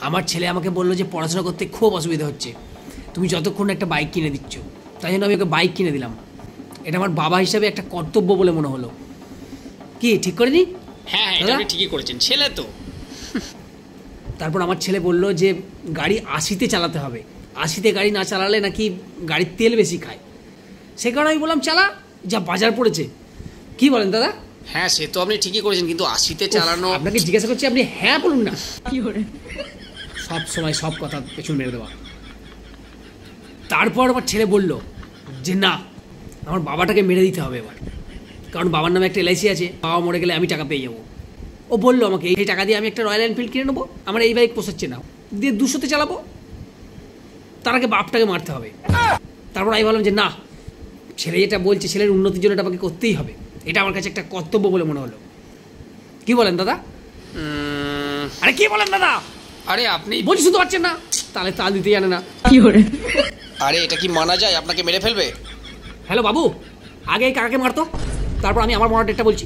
আমার ছেলে আমাকে বললো যে পড়াশোনা করতে খুব অসুবিধা হচ্ছে, তুমি যতক্ষণ একটা বাইক কিনে দিচ্ছ। তাই জন্য আমি ওকে বাইক কিনে দিলাম। এটা আমার বাবা হিসাবে একটা কর্তব্য বলে মনে হলো। কি ঠিক করিনি? হ্যাঁ, এটা আপনি ঠিকই করেছেন, ছেলে তো। তারপর আমার ছেলে বলল যে গাড়ি 80-তে চালাতে হবে, 80-তে গাড়ি না চালালে নাকি গাড়ির তেল বেশি খায়। সে কারণে আমি বললাম চালা, যা বাজার পড়েছে। কি বলেন দাদা? হ্যাঁ, সে তো আপনি ঠিকই করেছেন, কিন্তু 80-তে চালানো। আপনাকে জিজ্ঞাসা করছি, আপনি হ্যাঁ বলুন না। সব সময় সব কথা পেছন মেরে দেওয়া। তারপর আমার ছেলে বলল যে না, আমার বাবাটাকে মেরে দিতে হবে এবার, কারণ বাবার নামে একটা LIC আছে, বাবা মরে গেলে আমি টাকা পেয়ে যাবো। ও বললো আমাকে এই টাকা দিয়ে আমি একটা রয়্যাল এনফিল্ড কিনে নেবো, আমার এই বাইক পোষাচ্ছে না, দিয়ে 200-তে চালাবো, তার আগে বাপটাকে মারতে হবে। তারপর আমি বললাম যে না, ছেলে যেটা বলছে, ছেলের উন্নতির জন্য এটা আমাকে করতেই হবে, এটা আমার কাছে একটা কর্তব্য বলে মনে হলো। কি বলেন দাদা? আরে কি বলেন দাদা? আরে আপনি বলছি শুধু পারছেন না, তাহলে তাল দিতে জানে না। আরে এটা কি মানা যায়? আপনাকে মেরে ফেলবে। হ্যালো বাবু, আগে এই কাকাকে মারতো, তারপর আমি আমার মরার ডেটটা বলছি।